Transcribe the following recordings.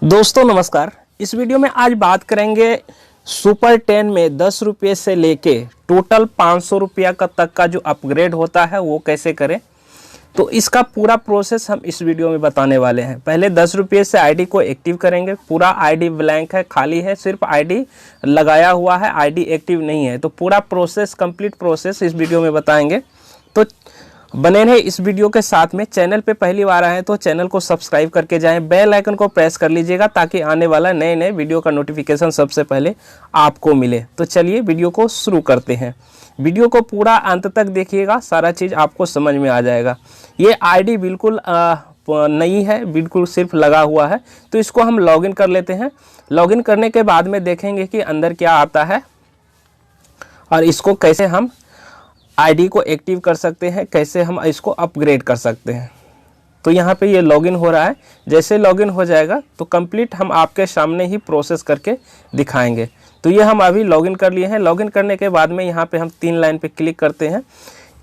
दोस्तों नमस्कार। इस वीडियो में आज बात करेंगे सुपर 10 में 10 रुपये से लेके टोटल 500 रुपया का तक का जो अपग्रेड होता है वो कैसे करें। तो इसका पूरा प्रोसेस हम इस वीडियो में बताने वाले हैं। पहले 10 रुपये से आईडी को एक्टिव करेंगे। पूरा आईडी ब्लैंक है, खाली है, सिर्फ आईडी लगाया हुआ है, आईडी एक्टिव नहीं है। तो पूरा प्रोसेस, कंप्लीट प्रोसेस इस वीडियो में बताएंगे। तो बने रहे इस वीडियो के साथ में। चैनल पे पहली बार आए तो चैनल को सब्सक्राइब करके जाएं, बेल आइकन को प्रेस कर लीजिएगा ताकि आने वाला नए वीडियो का नोटिफिकेशन सबसे पहले आपको मिले। तो चलिए वीडियो को शुरू करते हैं। वीडियो को पूरा अंत तक देखिएगा, सारा चीज़ आपको समझ में आ जाएगा। ये आईडी बिल्कुल नई है, बिल्कुल सिर्फ लगा हुआ है। तो इसको हम लॉगिन कर लेते हैं। लॉगिन करने के बाद में देखेंगे कि अंदर क्या आता है और इसको कैसे हम आईडी को एक्टिव कर सकते हैं, कैसे हम इसको अपग्रेड कर सकते हैं। तो यहाँ पे ये लॉगिन हो रहा है। जैसे लॉगिन हो जाएगा तो कंप्लीट हम आपके सामने ही प्रोसेस करके दिखाएंगे। तो ये हम अभी लॉगिन कर लिए हैं। लॉगिन करने के बाद में यहाँ पे हम 3 लाइन पे क्लिक करते हैं।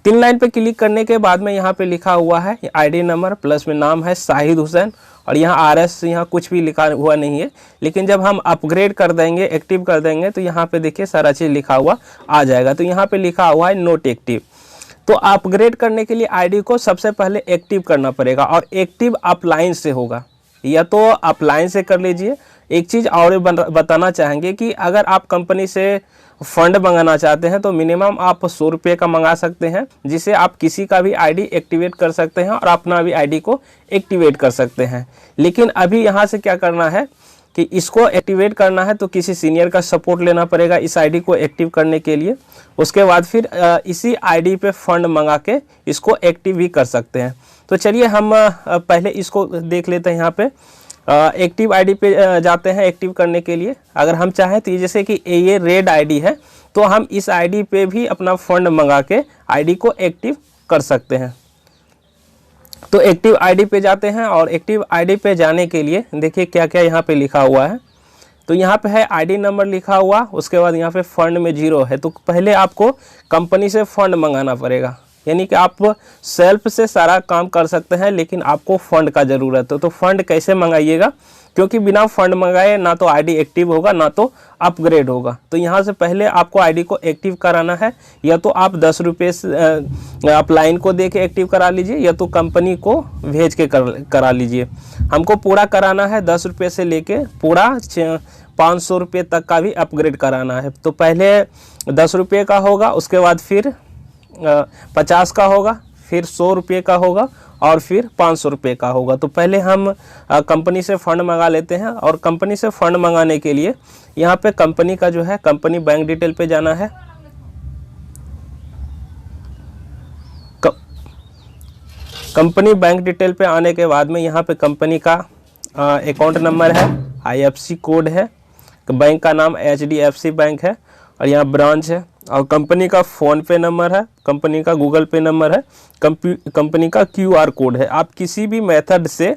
3 लाइन पे क्लिक करने के बाद में यहाँ पे लिखा हुआ है आईडी नंबर, प्लस में नाम है शाहिद हुसैन, और यहाँ RS यहाँ कुछ भी लिखा हुआ नहीं है। लेकिन जब हम अपग्रेड कर देंगे, एक्टिव कर देंगे, तो यहाँ पे देखिए सारा चीज़ लिखा हुआ आ जाएगा। तो यहाँ पे लिखा हुआ है नोट एक्टिव। तो अपग्रेड करने के लिए आईडी को सबसे पहले एक्टिव करना पड़ेगा, और एक्टिव अपलाइन से होगा, या तो अपलाइन से कर लीजिए। एक चीज़ और बताना चाहेंगे कि अगर आप कंपनी से फंड मंगाना चाहते हैं तो मिनिमम आप 100 रुपये का मंगा सकते हैं, जिसे आप किसी का भी आईडी एक्टिवेट कर सकते हैं और अपना भी आईडी को एक्टिवेट कर सकते हैं। लेकिन अभी यहाँ से क्या करना है कि इसको एक्टिवेट करना है तो किसी सीनियर का सपोर्ट लेना पड़ेगा इस आईडी को एक्टिव करने के लिए। उसके बाद फिर इसी आईडी पे फंड मंगा के इसको एक्टिव भी कर सकते हैं। तो चलिए हम पहले इसको देख लेते हैं। यहाँ पे एक्टिव आईडी पे जाते हैं एक्टिव करने के लिए। अगर हम चाहें तो जैसे कि ये रेड आईडी है, तो हम इस आईडी पे भी अपना फंड मंगा के आईडी को एक्टिव कर सकते हैं। तो एक्टिव आईडी पे जाते हैं, और एक्टिव आईडी पे जाने के लिए देखिए क्या क्या यहाँ पे लिखा हुआ है। तो यहाँ पे है आईडी नंबर लिखा हुआ, उसके बाद यहाँ पे फंड में 0 है। तो पहले आपको कंपनी से फंड मंगाना पड़ेगा, यानी कि आप सेल्फ से सारा काम कर सकते हैं, लेकिन आपको फंड का ज़रूरत है। तो फंड कैसे मंगाइएगा, क्योंकि बिना फंड मंगाए ना तो आईडी एक्टिव होगा ना तो अपग्रेड होगा। तो यहाँ से पहले आपको आईडी को एक्टिव कराना है, या तो आप 10 रुपये अपलाइन को दे के एक्टिव करा लीजिए, या तो कंपनी को भेज के करा लीजिए। हमको पूरा कराना है 10 रुपये से लेके पूरा 500 रुपये तक का भी अपग्रेड कराना है। तो पहले 10 रुपये का होगा, उसके बाद फिर 50 का होगा, फिर 100 रुपये का होगा, और फिर 500 रुपये का होगा। तो पहले हम कंपनी से फ़ंड मंगा लेते हैं। और कंपनी से फ़ंड मंगाने के लिए यहाँ पे कंपनी का जो है कंपनी बैंक डिटेल पे जाना है। कंपनी बैंक डिटेल पे आने के बाद में यहाँ पे कंपनी का अकाउंट नंबर है, IFSC कोड है, बैंक का नाम HDFC बैंक है, और यहाँ ब्रांच है, और कंपनी का फ़ोन पे नंबर है, कंपनी का गूगल पे नंबर है, कंपनी का QR कोड है। आप किसी भी मेथड से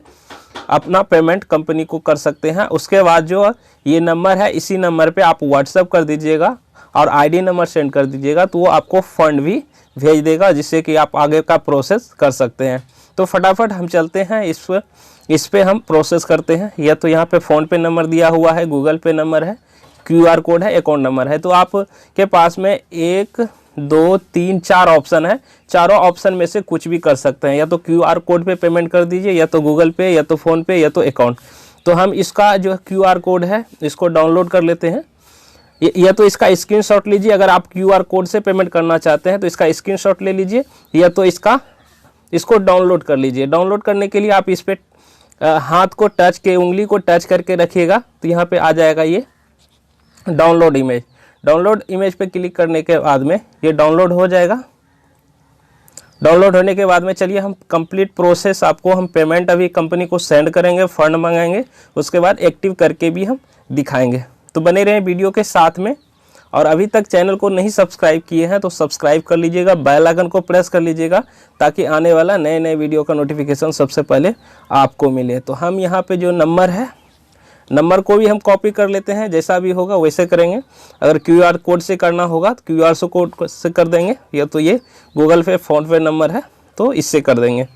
अपना पेमेंट कंपनी को कर सकते हैं। उसके बाद जो ये नंबर है, इसी नंबर पे आप व्हाट्सएप कर दीजिएगा और आईडी नंबर सेंड कर दीजिएगा, तो वो आपको फ़ंड भी भेज देगा, जिससे कि आप आगे का प्रोसेस कर सकते हैं। तो फटाफट हम चलते हैं इस पे हम प्रोसेस करते हैं। या तो यहाँ पे फ़ोन पे नंबर दिया हुआ है, गूगल पे नंबर है, QR कोड है, अकाउंट नंबर है। तो आपके पास में 1 2 3 4 ऑप्शन है। चारों ऑप्शन में से कुछ भी कर सकते हैं, या तो QR कोड पे पेमेंट कर दीजिए, या तो गूगल पे, या तो फ़ोन पे, या तो अकाउंट। तो हम इसका जो QR कोड है इसको डाउनलोड कर लेते हैं, या तो इसका स्क्रीनशॉट लीजिए। अगर आप QR कोड से पेमेंट करना चाहते हैं तो इसका स्क्रीनशॉट ले लीजिए, या तो इसको डाउनलोड कर लीजिए। डाउनलोड करने के लिए आप इस पर हाथ को टच के, उंगली को टच करके रखिएगा, तो यहाँ पे आ जाएगा ये डाउनलोड इमेज। डाउनलोड इमेज पे क्लिक करने के बाद में ये डाउनलोड हो जाएगा। डाउनलोड होने के बाद में चलिए हम कंप्लीट प्रोसेस, आपको हम पेमेंट अभी कंपनी को सेंड करेंगे, फंड मंगाएंगे, उसके बाद एक्टिव करके भी हम दिखाएंगे। तो बने रहें वीडियो के साथ में। और अभी तक चैनल को नहीं सब्सक्राइब किए हैं तो सब्सक्राइब कर लीजिएगा, बेल आइकन को प्रेस कर लीजिएगा, ताकि आने वाला नए वीडियो का नोटिफिकेशन सबसे पहले आपको मिले। तो हम यहाँ पे जो नंबर है, नंबर को भी हम कॉपी कर लेते हैं, जैसा भी होगा वैसे करेंगे। अगर QR कोड से करना होगा तो QR कोड से कर देंगे, या तो ये गूगल पे, फ़ोन पे नंबर है तो इससे कर देंगे।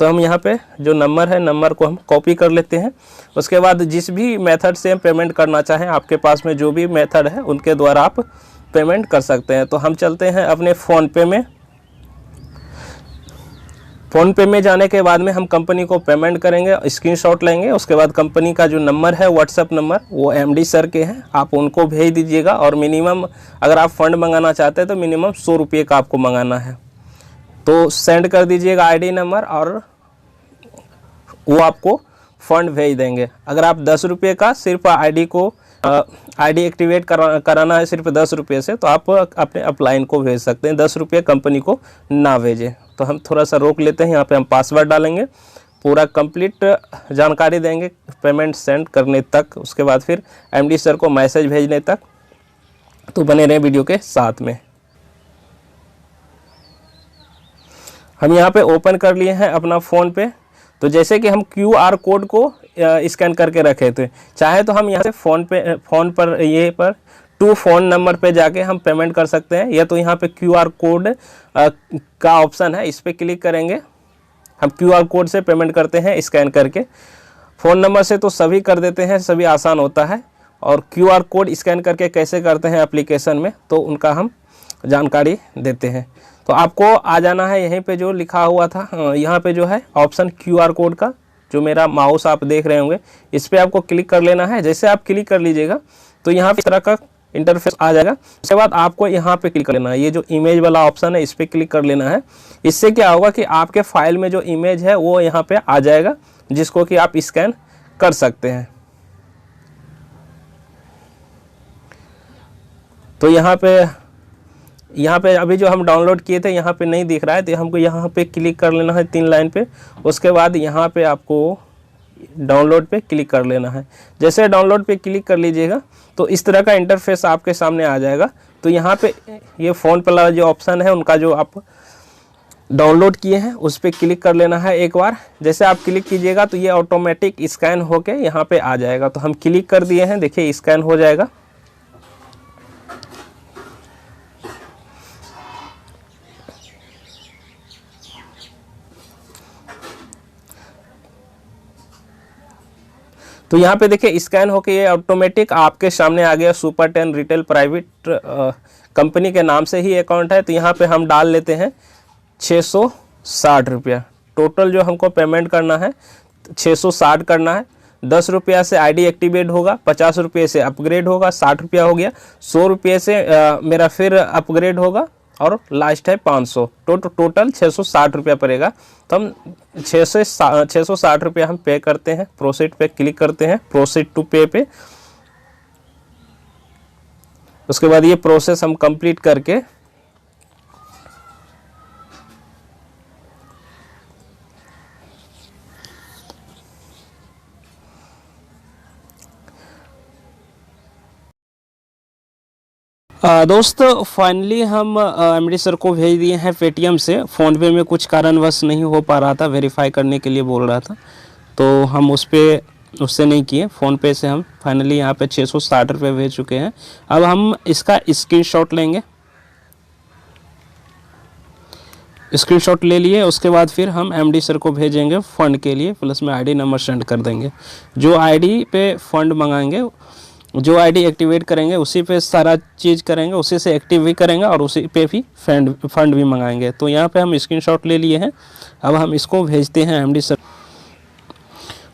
तो हम यहाँ पे जो नंबर है, नंबर को हम कॉपी कर लेते हैं। उसके बाद जिस भी मेथड से हम पेमेंट करना चाहें, आपके पास में जो भी मेथड है उनके द्वारा आप पेमेंट कर सकते हैं। तो हम चलते हैं अपने फ़ोनपे में। फ़ोनपे में जाने के बाद में हम कंपनी को पेमेंट करेंगे, स्क्रीनशॉट लेंगे। उसके बाद कंपनी का जो नंबर है, व्हाट्सएप नंबर, वो एमडी सर के हैं, आप उनको भेज दीजिएगा। और मिनिमम अगर आप फ़ंड मंगाना चाहते हैं तो मिनिमम 100 रुपये का आपको मंगाना है। तो सेंड कर दीजिएगा आईडी नंबर और वो आपको फ़ंड भेज देंगे। अगर आप 10 रुपये का सिर्फ आईडी एक्टिवेट कराना है सिर्फ 10 रुपये से, तो आप अपने अपलाइन को भेज सकते हैं, 10 रुपये कंपनी को ना भेजें। तो हम थोड़ा सा रोक लेते हैं, यहाँ पे हम पासवर्ड डालेंगे, पूरा कंप्लीट जानकारी देंगे पेमेंट सेंड करने तक, उसके बाद फिर एमडी सर को मैसेज भेजने तक। तो बने रहें वीडियो के साथ में। हम यहाँ पे ओपन कर लिए हैं अपना फ़ोन पे। तो जैसे कि हम क्यूआर कोड को स्कैन करके रखे थे, चाहे तो हम यहाँ से फ़ोन पर ये पर टू फ़ोन नंबर पे जाके हम पेमेंट कर सकते हैं, या तो यहाँ पे क्यूआर कोड का ऑप्शन है, इस पर क्लिक करेंगे। हम क्यूआर कोड से पेमेंट करते हैं स्कैन करके। फ़ोन नंबर से तो सभी कर देते हैं, सभी आसान होता है। और क्यूआर कोड स्कैन करके कैसे करते हैं एप्लीकेशन में, तो उनका हम जानकारी देते हैं। तो आपको आ जाना है यहीं पे जो लिखा हुआ था, यहाँ पे जो है ऑप्शन क्यूआर कोड का, जो मेरा माउस आप देख रहे होंगे, इस पर आपको क्लिक कर लेना है। जैसे आप क्लिक कर लीजिएगा तो यहाँ पे इस तरह का इंटरफेस आ जाएगा। उसके बाद आपको यहाँ पे क्लिक कर लेना है, ये जो इमेज वाला ऑप्शन है इस पर क्लिक कर लेना है। इससे क्या होगा कि आपके फाइल में जो इमेज है वो यहाँ पे आ जाएगा, जिसको कि आप स्कैन कर सकते हैं। तो यहाँ पे अभी जो हम डाउनलोड किए थे यहाँ पे नहीं दिख रहा है, तो हमको यहाँ पे क्लिक कर लेना है 3 लाइन पे। उसके बाद यहाँ पे आपको डाउनलोड पे क्लिक कर लेना है। जैसे डाउनलोड पे क्लिक कर लीजिएगा तो इस तरह का इंटरफेस आपके सामने आ जाएगा। तो यहाँ पे ये फ़ोन पे वाला जो ऑप्शन है उनका जो आप डाउनलोड किए हैं उस पर क्लिक कर लेना है एक बार। जैसे आप क्लिक कीजिएगा तो ये ऑटोमेटिक स्कैन होके यहाँ पे आ जाएगा। तो हम क्लिक कर दिए हैं, देखिए स्कैन हो जाएगा। तो यहाँ पे देखिए स्कैन होके ये ऑटोमेटिक आपके सामने आ गया। सुपर 10 रिटेल प्राइवेट कंपनी के नाम से ही अकाउंट है। तो यहाँ पे हम डाल लेते हैं 660 रुपया। टोटल जो हमको पेमेंट करना है 660 करना है। 10 रुपया से आईडी एक्टिवेट होगा, 50 रुपये से अपग्रेड होगा, 60 रुपया हो गया, 100 रुपये से मेरा फिर अपग्रेड होगा और लास्ट है 500। टोटल 660 रुपया पड़ेगा। तो हम 660 रुपया हम पे करते हैं। प्रोसीड पे क्लिक करते हैं, प्रोसीड टू पे पे। उसके बाद ये प्रोसेस हम कंप्लीट करके दोस्त फाइनली हम एमडी सर को भेज दिए हैं पेटीएम से। फ़ोनपे में कुछ कारणवश नहीं हो पा रहा था, वेरीफाई करने के लिए बोल रहा था, तो हम उससे नहीं किए। फ़ोनपे से हम फाइनली यहाँ पे 660 रुपये भेज चुके हैं। अब हम इसका स्क्रीनशॉट लेंगे। स्क्रीनशॉट ले लिए, उसके बाद फिर हम एमडी सर को भेजेंगे फ़ंड के लिए, प्लस में आईडी नंबर सेंड कर देंगे। जो आईडी पे फ़ंड मंगाएंगे, जो आईडी एक्टिवेट करेंगे उसी पे सारा चीज़ करेंगे, उसी से एक्टिव भी करेंगे और उसी पे भी फंड भी मंगाएंगे। तो यहाँ पे हम स्क्रीनशॉट ले लिए हैं। अब हम इसको भेजते हैं एमडी सर।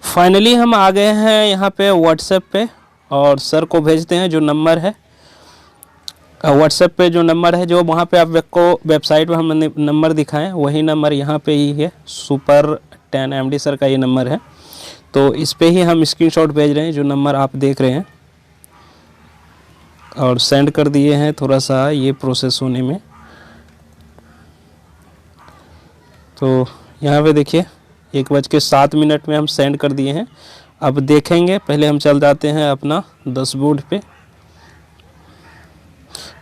फाइनली हम आ गए हैं यहाँ पे व्हाट्सएप पे और सर को भेजते हैं जो नंबर है। व्हाट्सएप पे जो नंबर है, जो वहाँ पे आपको वेबसाइट में हम नंबर दिखाएं, वही नंबर यहाँ पे ही है। सुपर 10 एमडी सर का ये नंबर है। तो इस पे ही हम स्क्रीनशॉट भेज रहे हैं, जो नंबर आप देख रहे हैं, और सेंड कर दिए हैं। थोड़ा सा ये प्रोसेस होने में, तो यहाँ पे देखिए 1:07 में हम सेंड कर दिए हैं। अब देखेंगे, पहले हम चल जाते हैं अपना डैशबोर्ड पे।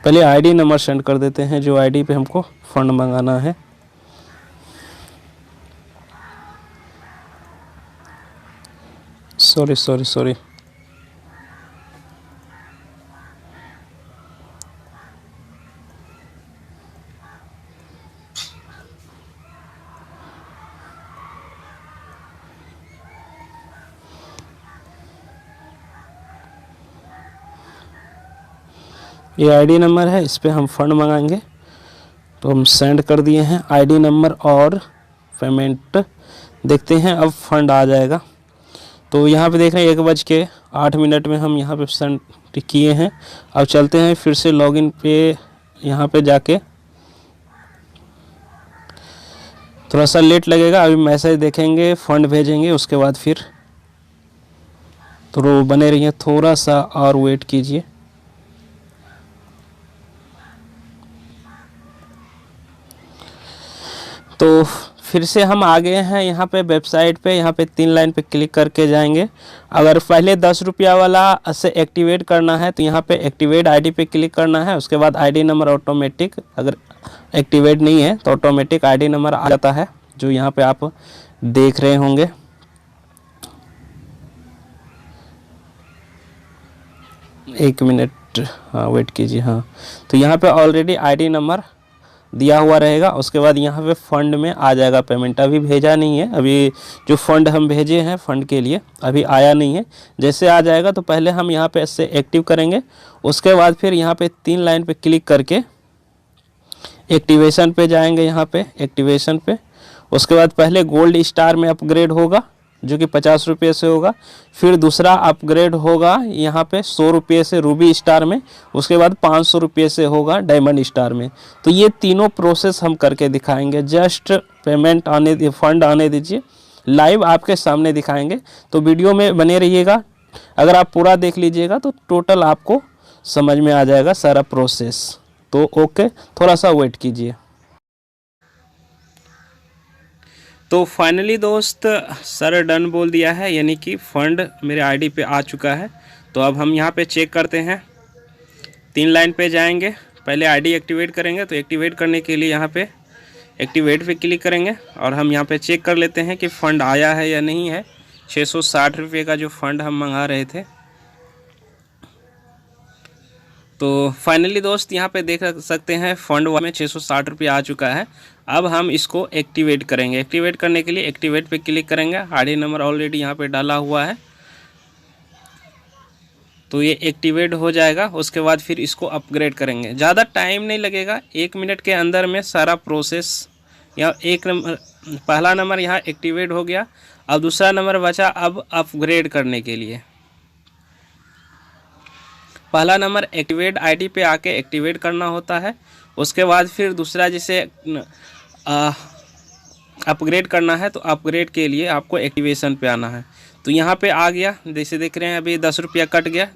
पहले आईडी नंबर सेंड कर देते हैं, जो आईडी पे हमको फंड मंगाना है। सॉरी ये आईडी नंबर है, इस पर हम फ़ंड मंगाएंगे। तो हम सेंड कर दिए हैं आईडी नंबर और पेमेंट, देखते हैं अब फ़ंड आ जाएगा। तो यहाँ पे देख रहे हैं 1:08 में हम यहाँ पे सेंड किए हैं। अब चलते हैं फिर से लॉगिन पे, यहाँ पे जाके थोड़ा सा लेट लगेगा, अभी मैसेज देखेंगे, फ़ंड भेजेंगे, उसके बाद फिर तो बने रहिए, थोड़ा सा और वेट कीजिए। तो फिर से हम आ गए हैं यहाँ पे वेबसाइट पे, यहाँ पे 3 लाइन पे क्लिक करके जाएंगे। अगर पहले 10 रुपया वाला से एक्टिवेट करना है तो यहाँ पे एक्टिवेट आईडी पे क्लिक करना है। उसके बाद आईडी नंबर ऑटोमेटिक, अगर एक्टिवेट नहीं है तो ऑटोमेटिक आईडी नंबर आ जाता है, जो यहाँ पे आप देख रहे होंगे। एक मिनट, हाँ वेट कीजिए। हाँ, तो यहाँ पे ऑलरेडी आईडी नंबर दिया हुआ रहेगा। उसके बाद यहाँ पे फ़ंड में आ जाएगा पेमेंट। अभी भेजा नहीं है, अभी जो फ़ंड हम भेजे हैं फ़ंड के लिए अभी आया नहीं है। जैसे आ जाएगा तो पहले हम यहाँ पे इससे एक्टिव करेंगे। उसके बाद फिर यहाँ पे 3 लाइन पे क्लिक करके एक्टिवेशन पे जाएंगे। यहाँ पे एक्टिवेशन पे उसके बाद पहले गोल्ड स्टार में अपग्रेड होगा, जो कि 50 रुपये से होगा। फिर दूसरा अपग्रेड होगा यहाँ पे 100 रुपये से रूबी स्टार में। उसके बाद 500 रुपये से होगा डायमंड स्टार में। तो ये तीनों प्रोसेस हम करके दिखाएंगे। जस्ट पेमेंट आने, फंड आने दीजिए, लाइव आपके सामने दिखाएंगे। तो वीडियो में बने रहिएगा। अगर आप पूरा देख लीजिएगा तो टोटल आपको समझ में आ जाएगा सारा प्रोसेस। तो ओके, थोड़ा सा वेट कीजिए। तो फाइनली दोस्त सर डन बोल दिया है, यानी कि फ़ंड मेरे आईडी पे आ चुका है। तो अब हम यहाँ पे चेक करते हैं। 3 लाइन पे जाएंगे, पहले आईडी एक्टिवेट करेंगे। तो एक्टिवेट करने के लिए यहाँ पे एक्टिवेट पे क्लिक करेंगे और हम यहाँ पे चेक कर लेते हैं कि फ़ंड आया है या नहीं है। 660 रुपये का जो फ़ंड हम मंगा रहे थे। तो फाइनली दोस्त यहाँ पे देख सकते हैं फ़ंड में 660 रुपये आ चुका है। अब हम इसको एक्टिवेट करेंगे। एक्टिवेट करने के लिए एक्टिवेट पे क्लिक करेंगे। आईडी नंबर ऑलरेडी यहाँ पे डाला हुआ है, तो ये एक्टिवेट हो जाएगा। उसके बाद फिर इसको अपग्रेड करेंगे। ज़्यादा टाइम नहीं लगेगा, 1 मिनट के अंदर में सारा प्रोसेस। यहाँ एक नंबर, पहला नंबर यहाँ एक्टिवेट हो गया। अब दूसरा नंबर बचा अब अपग्रेड करने के लिए। पहला नंबर एक्टिवेट आईडी पे आके एक्टिवेट करना होता है। उसके बाद फिर दूसरा जिसे अपग्रेड करना है, तो अपग्रेड के लिए आपको एक्टिवेशन पे आना है। तो यहाँ पे आ गया, जैसे देख रहे हैं अभी 10 रुपया कट गया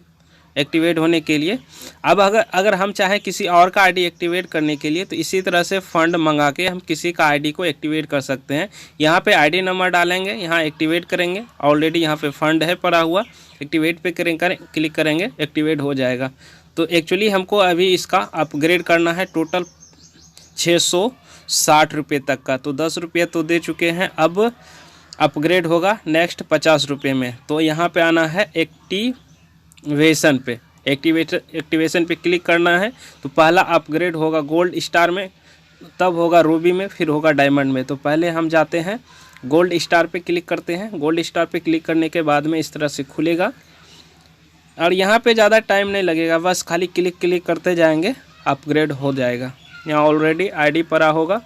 एक्टिवेट होने के लिए। अब अगर हम चाहें किसी और का आईडी एक्टिवेट करने के लिए, तो इसी तरह से फ़ंड मंगा के हम किसी का आईडी को एक्टिवेट कर सकते हैं। यहाँ पे आईडी नंबर डालेंगे, यहाँ एक्टिवेट करेंगे। ऑलरेडी यहाँ पे फ़ंड है पड़ा हुआ, एक्टिवेट पे क्लिक करेंगे, एक्टिवेट हो जाएगा। तो एक्चुअली हमको अभी इसका अपग्रेड करना है टोटल 660 रुपये तक का। तो 10 रुपये तो दे चुके हैं, अब अपग्रेड होगा नेक्स्ट 50 रुपये में। तो यहाँ पे आना है एक्टिवेशन पे, एक्टिवेशन पे क्लिक करना है। तो पहला अपग्रेड होगा गोल्ड स्टार में, तब होगा रूबी में, फिर होगा डायमंड में। तो पहले हम जाते हैं गोल्ड स्टार पे क्लिक करते हैं। गोल्ड स्टार पे क्लिक करने के बाद में इस तरह से खुलेगा और यहाँ पे ज़्यादा टाइम नहीं लगेगा, बस खाली क्लिक करते जाएंगे, अपग्रेड हो जाएगा। यहाँ ऑलरेडी आईडी पड़ा होगा,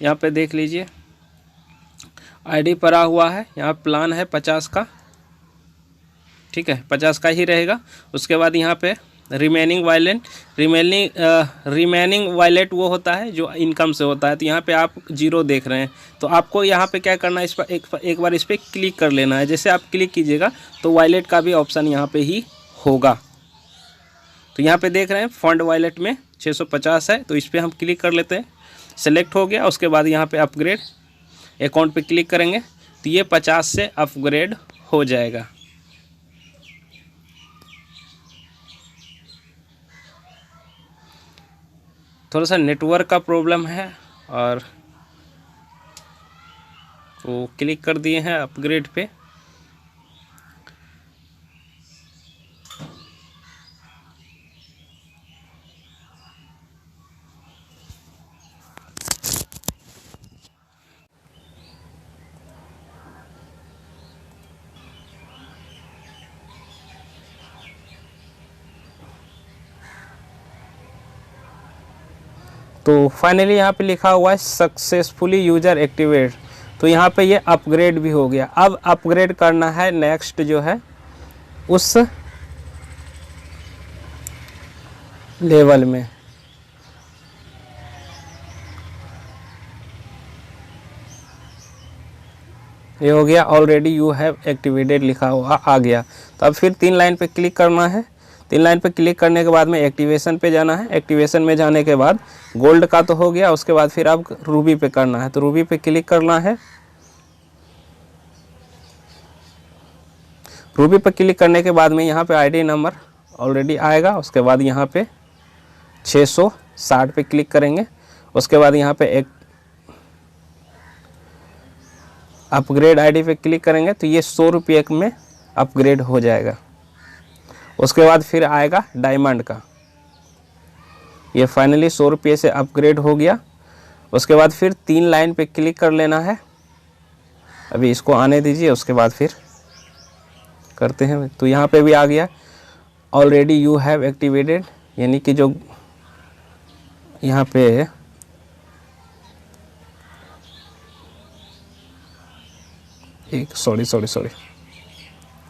यहाँ पे देख लीजिए आईडी पड़ा हुआ है। यहाँ प्लान है 50 का, ठीक है, 50 का ही रहेगा। उसके बाद यहाँ पे रिमेनिंग वायलेट वो होता है जो इनकम से होता है। तो यहाँ पे आप 0 देख रहे हैं, तो आपको यहाँ पे क्या करना है, इस पर एक बार इस पर क्लिक कर लेना है। जैसे आप क्लिक कीजिएगा तो वायलेट का भी ऑप्शन यहाँ पे ही होगा। तो यहाँ पे देख रहे हैं फंड वायलेट में 650 है, तो इस पर हम क्लिक कर लेते हैं। सेलेक्ट हो गया। उसके बाद यहाँ पे अपग्रेड अकाउंट पे क्लिक करेंगे, तो ये 50 से अपग्रेड हो जाएगा। थोड़ा सा नेटवर्क का प्रॉब्लम है और वो क्लिक कर दिए हैं अपग्रेड पे। तो फाइनली यहाँ पे लिखा हुआ है सक्सेसफुली यूजर एक्टिवेट, तो यहाँ पे ये अपग्रेड भी हो गया। अब अपग्रेड करना है नेक्स्ट जो है उस लेवल में। ये हो गया ऑलरेडी यू हैव एक्टिवेटेड लिखा हुआ आ गया। तो अब फिर 3 लाइन पे क्लिक करना है। 3 लाइन पे क्लिक करने के बाद में एक्टिवेशन पे जाना है। एक्टिवेशन में जाने के बाद गोल्ड का तो हो गया, उसके बाद फिर अब रूबी पे करना है। तो रूबी पे क्लिक करना है। रूबी पे क्लिक करने के बाद में यहाँ पे आईडी नंबर ऑलरेडी आएगा। उसके बाद यहाँ पे 660 पे क्लिक करेंगे। उसके बाद यहाँ पे एक अपग्रेड आईडी पे क्लिक करेंगे तो ये 100 रुपये में अपग्रेड हो जाएगा। उसके बाद फिर आएगा डायमंड का, ये फाइनली 100 रुपये से अपग्रेड हो गया। उसके बाद फिर 3 लाइन पे क्लिक कर लेना है। अभी इसको आने दीजिए, उसके बाद फिर करते हैं। तो यहाँ पे भी आ गया ऑलरेडी यू हैव एक्टिवेटेड, यानी कि जो यहाँ पे सॉरी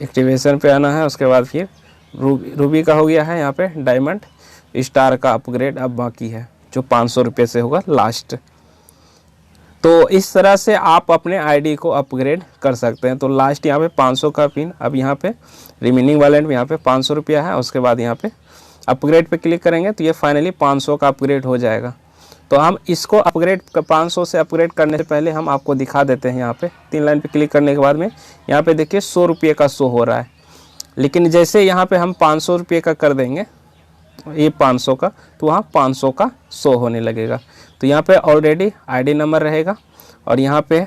एक्टिवेशन पे आना है। उसके बाद फिर रूबी का हो गया है, यहाँ पे डायमंड स्टार का अपग्रेड अब बाकी है जो 500 रुपये से होगा लास्ट। तो इस तरह से आप अपने आईडी को अपग्रेड कर सकते हैं। तो लास्ट यहाँ पे 500 का पिन, अब यहाँ पे रिमेनिंग वैलेट में यहाँ पे 500 रुपया है। उसके बाद यहाँ पे अपग्रेड पे क्लिक करेंगे तो ये फाइनली 500 का अपग्रेड हो जाएगा। तो हम इसको अपग्रेड 500 से अपग्रेड करने से पहले हम आपको दिखा देते हैं। यहाँ पे 3 लाइन पे क्लिक करने के बाद में यहाँ पे देखिए 100 रुपये का शो हो रहा है, लेकिन जैसे यहाँ पे हम 500 रुपये का कर देंगे ये 500 का, तो वहाँ 500 का शो होने लगेगा। तो यहाँ पे ऑलरेडी आईडी नंबर रहेगा और यहाँ पे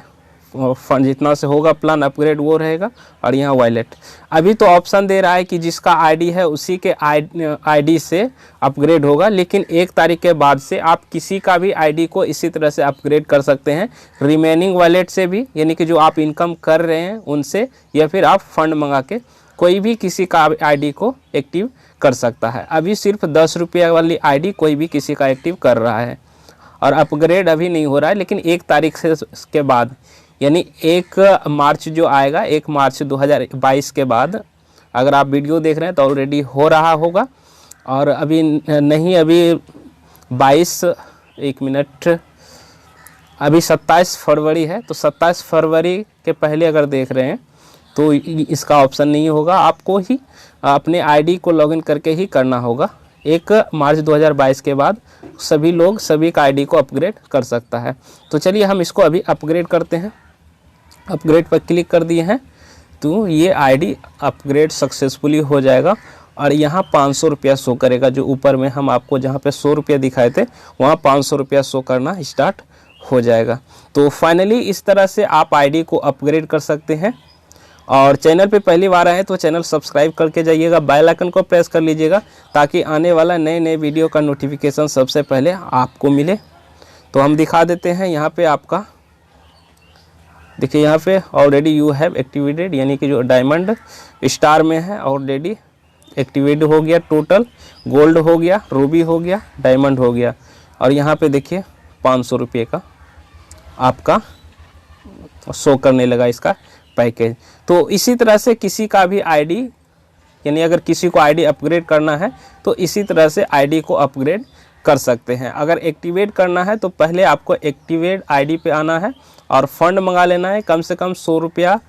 फंड जितना से होगा प्लान अपग्रेड वो रहेगा और यहाँ वॉलेट। अभी तो ऑप्शन दे रहा है कि जिसका आईडी है उसी के आईडी से अपग्रेड होगा, लेकिन 1 तारीख के बाद से आप किसी का भी आईडी को इसी तरह से अपग्रेड कर सकते हैं, रिमेनिंग वॉलेट से भी, यानी कि जो आप इनकम कर रहे हैं उनसे, या फिर आप फंड मंगा के कोई भी किसी का आईडी को एक्टिव कर सकता है। अभी सिर्फ 10 रुपये वाली आईडी कोई भी किसी का एक्टिव कर रहा है और अपग्रेड अभी नहीं हो रहा है, लेकिन 1 तारीख से के बाद, यानी 1 मार्च जो आएगा, 1 मार्च 2022 के बाद, अगर आप वीडियो देख रहे हैं तो ऑलरेडी हो रहा होगा। और अभी नहीं, अभी 22 1 मिनट, अभी 27 फरवरी है। तो 27 फरवरी के पहले अगर देख रहे हैं तो इसका ऑप्शन नहीं होगा, आपको ही अपने आईडी को लॉगिन करके ही करना होगा। 1 मार्च 2022 के बाद सभी लोग सभी का आईडी को अपग्रेड कर सकता है। तो चलिए हम इसको अभी अपग्रेड करते हैं। अपग्रेड पर क्लिक कर दिए हैं तो ये आईडी अपग्रेड सक्सेसफुली हो जाएगा और यहाँ 500 रुपया शो करेगा। जो ऊपर में हम आपको जहाँ पे 100 रुपया दिखाए थे वहाँ 500 रुपया शो करना स्टार्ट हो जाएगा। तो फाइनली इस तरह से आप आईडी को अपग्रेड कर सकते हैं। और चैनल पे पहली बार आए तो चैनल सब्सक्राइब करके जाइएगा, बेल आइकन को प्रेस कर लीजिएगा ताकि आने वाला नए वीडियो का नोटिफिकेशन सबसे पहले आपको मिले। तो हम दिखा देते हैं यहाँ पे आपका, देखिए यहाँ पे ऑलरेडी यू हैव एक्टिवेटेड, यानी कि जो डायमंड स्टार में है ऑलरेडी एक्टिवेट हो गया। टोटल गोल्ड हो गया, रूबी हो गया, डायमंड हो गया और यहाँ पे देखिए 500 रुपये का आपका शो करने लगा इसका पैकेज। तो इसी तरह से किसी का भी आईडी, यानी अगर किसी को आईडी अपग्रेड करना है तो इसी तरह से आईडी को अपग्रेड कर सकते हैं। अगर एक्टिवेट करना है तो पहले आपको एक्टिवेट आईडी पे आना है और फंड मंगा लेना है। कम से कम 100 रुपया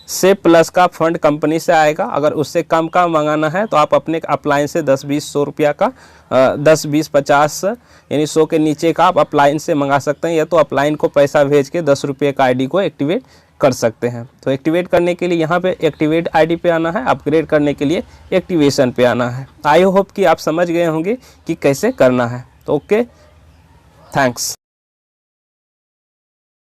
से प्लस का फंड कंपनी से आएगा। अगर उससे कम का मंगाना है तो आप अपने अप्लायंस से 10-20-100 रुपया का 10-20-50 यानी 100 के नीचे का आप अप्लायन से मंगा सकते हैं, या तो अप्लायन को पैसा भेज के 10 रुपये का आईडी को एक्टिवेट कर सकते हैं। तो एक्टिवेट करने के लिए यहाँ पे एक्टिवेट आईडी पे आना है, अपग्रेड करने के लिए एक्टिवेशन पे आना है। आई होप कि आप समझ गए होंगे कि कैसे करना है। तो ओके, थैंक्स।